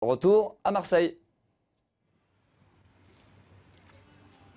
Retour à Marseille.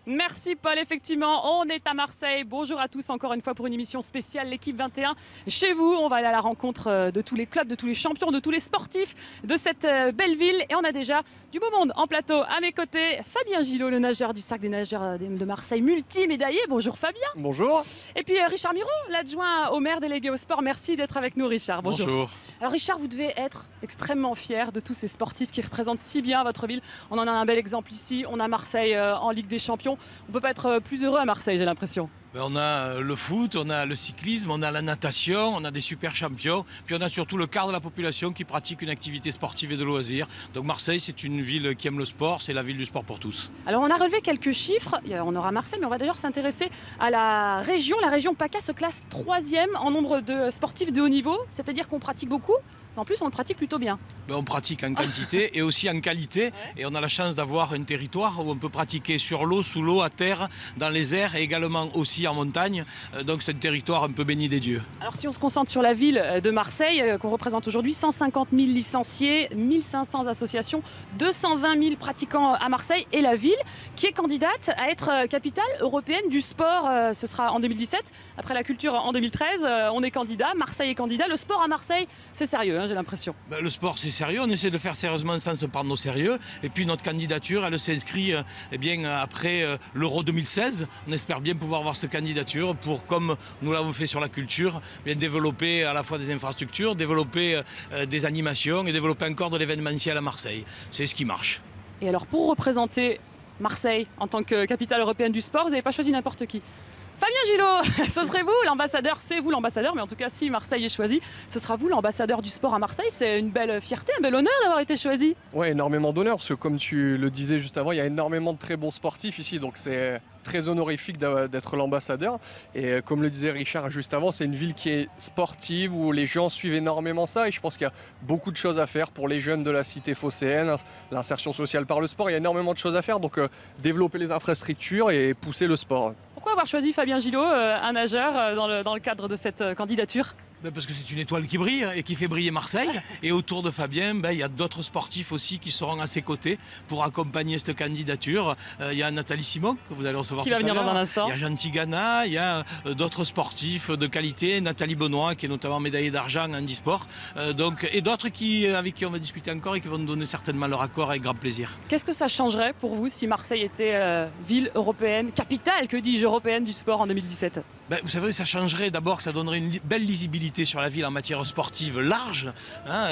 Merci Paul, effectivement, on est à Marseille. Bonjour à tous encore une fois pour une émission spéciale, l'équipe 21. Chez vous, on va aller à la rencontre de tous les clubs, de tous les champions, de tous les sportifs de cette belle ville. Et on a déjà du beau monde en plateau. À mes côtés, Fabien Gillot, le nageur du Cercle des nageurs de Marseille, multi-médaillé. Bonjour Fabien. Bonjour. Et puis Richard Miron, l'adjoint au maire délégué au sport. Merci d'être avec nous Richard. Bonjour. Bonjour. Alors Richard, vous devez être extrêmement fier de tous ces sportifs qui représentent si bien votre ville. On en a un bel exemple ici. On a Marseille en Ligue des Champions. On ne peut pas être plus heureux à Marseille, j'ai l'impression. On a le foot, on a le cyclisme, on a la natation, on a des super champions. Puis on a surtout le quart de la population qui pratique une activité sportive et de loisirs. Donc Marseille, c'est une ville qui aime le sport, c'est la ville du sport pour tous. Alors on a relevé quelques chiffres, on aura Marseille, mais on va d'ailleurs s'intéresser à la région. La région PACA se classe 3e en nombre de sportifs de haut niveau, c'est-à-dire qu'on pratique beaucoup. En plus, on le pratique plutôt bien. On pratique en quantité et aussi en qualité. Et on a la chance d'avoir un territoire où on peut pratiquer sur l'eau, sous l'eau, à terre, dans les airs et également aussi en montagne. Donc c'est un territoire un peu béni des dieux. Alors si on se concentre sur la ville de Marseille, qu'on représente aujourd'hui, 150 000 licenciés, 1500 associations, 220 000 pratiquants à Marseille et la ville qui est candidate à être capitale européenne du sport. Ce sera en 2017. Après la culture en 2013, on est candidat. Marseille est candidat. Le sport à Marseille, c'est sérieux, j'ai l'impression. Le sport, c'est sérieux. On essaie de faire sérieusement sans se prendre au sérieux. Et puis notre candidature, elle s'inscrit après l'Euro 2016. On espère bien pouvoir avoir cette candidature pour, comme nous l'avons fait sur la culture, bien développer à la fois des infrastructures, développer des animations et développer encore de l'événementiel à Marseille. C'est ce qui marche. Et alors pour représenter Marseille en tant que capitale européenne du sport, vous n'avez pas choisi n'importe qui. Fabien Gillot, ce serait vous l'ambassadeur, c'est vous l'ambassadeur, mais en tout cas si Marseille est choisi, ce sera vous l'ambassadeur du sport à Marseille. C'est une belle fierté, un bel honneur d'avoir été choisi. Oui, énormément d'honneur, parce que comme tu le disais juste avant, il y a énormément de très bons sportifs ici, donc c'est très honorifique d'être l'ambassadeur. Et comme le disait Richard juste avant, c'est une ville qui est sportive, où les gens suivent énormément ça, et je pense qu'il y a beaucoup de choses à faire pour les jeunes de la cité phocéenne, l'insertion sociale par le sport, il y a énormément de choses à faire, donc développer les infrastructures et pousser le sport. Pourquoi avoir choisi Fabien Gillot, un nageur, dans le cadre de cette candidature ? Parce que c'est une étoile qui brille et qui fait briller Marseille. Et autour de Fabien, il y a d'autres sportifs aussi qui seront à ses côtés pour accompagner cette candidature. Il y a Nathalie Simon, que vous allez recevoir tout à l'heure. Qui va venir dans un instant. Il y a Jean Tigana, il y a d'autres sportifs de qualité. Nathalie Benoît, qui est notamment médaillée d'argent en handisport. Et d'autres avec qui on va discuter encore et qui vont nous donner certainement leur accord avec grand plaisir. Qu'est-ce que ça changerait pour vous si Marseille était ville européenne, capitale, que dis-je, européenne du sport en 2017 ? Vous savez, ça changerait d'abord, que ça donnerait une belle lisibilité sur la ville en matière sportive large,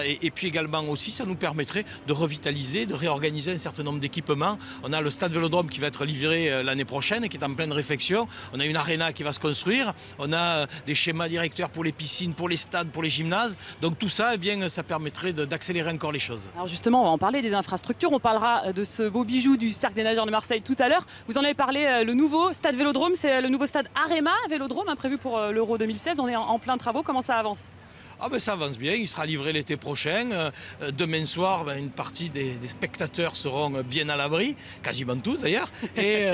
et puis également aussi ça nous permettrait de revitaliser, de réorganiser un certain nombre d'équipements. On a le stade Vélodrome qui va être livré l'année prochaine et qui est en pleine réfection. On a une aréna qui va se construire, on a des schémas directeurs pour les piscines, pour les stades, pour les gymnases. Donc tout ça, ça permettrait d'accélérer encore les choses. Alors justement, on va en parler des infrastructures, on parlera de ce beau bijou du Cercle des nageurs de Marseille tout à l'heure. Vous en avez parlé, le nouveau stade Vélodrome, c'est le nouveau stade Arema Vélodrome, prévu pour l'Euro 2016. On est en plein travaux, comment ça avance ? Ça avance bien, il sera livré l'été prochain. Demain soir, une partie des spectateurs seront bien à l'abri, quasiment tous d'ailleurs. Et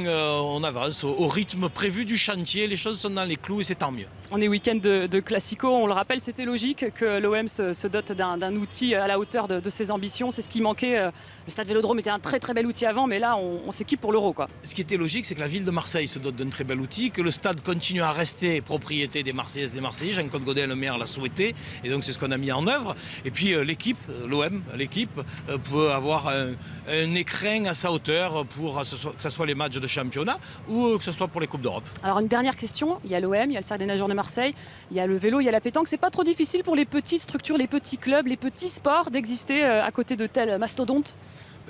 on avance au rythme prévu du chantier, les choses sont dans les clous et c'est tant mieux. On est week-end de Classico, on le rappelle, c'était logique que l'OM se dote d'un outil à la hauteur de ses ambitions. C'est ce qui manquait. Le stade Vélodrome était un très très bel outil avant, mais là on s'équipe pour l'Euro, quoi. Ce qui était logique, c'est que la ville de Marseille se dote d'un très bel outil, que le stade continue à rester propriété des Marseillaises, des Marseillais. Jean-Claude Godin, le maire, l'a souhaité, et donc c'est ce qu'on a mis en œuvre. Et puis l'équipe, l'OM, peut avoir un écrin à sa hauteur pour que ce soit les matchs de championnat ou que ce soit pour les Coupes d'Europe. Alors une dernière question, il y a l'OM, il y a le Cercle des nageurs de Marseille, il y a le vélo, il y a la pétanque. C'est pas trop difficile pour les petites structures, les petits clubs, les petits sports d'exister à côté de tels mastodontes ?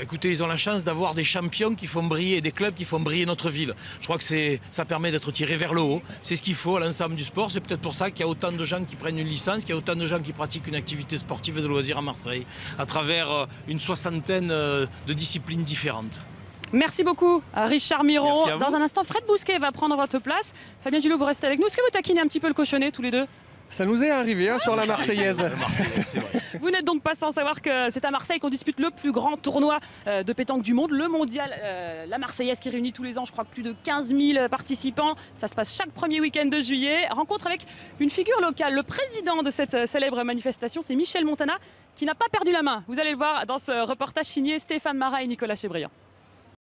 Écoutez, ils ont la chance d'avoir des champions qui font briller, des clubs qui font briller notre ville. Je crois que ça permet d'être tiré vers le haut. C'est ce qu'il faut à l'ensemble du sport. C'est peut-être pour ça qu'il y a autant de gens qui prennent une licence, qu'il y a autant de gens qui pratiquent une activité sportive et de loisirs à Marseille, à travers une soixantaine de disciplines différentes. Merci beaucoup, Richard Miron. Dans un instant, Fred Bousquet va prendre votre place. Fabien Gillot, vous restez avec nous. Est-ce que vous taquinez un petit peu le cochonnet tous les deux ? Ça nous est arrivé sur la Marseillaise. La Marseillaise, c'est vrai. Vous n'êtes donc pas sans savoir que c'est à Marseille qu'on dispute le plus grand tournoi de pétanque du monde, le mondial, la Marseillaise qui réunit tous les ans, je crois que plus de 15 000 participants. Ça se passe chaque premier week-end de juillet. Rencontre avec une figure locale, le président de cette célèbre manifestation, c'est Michel Montana, qui n'a pas perdu la main. Vous allez le voir dans ce reportage signé Stéphane Marat et Nicolas Chebriand.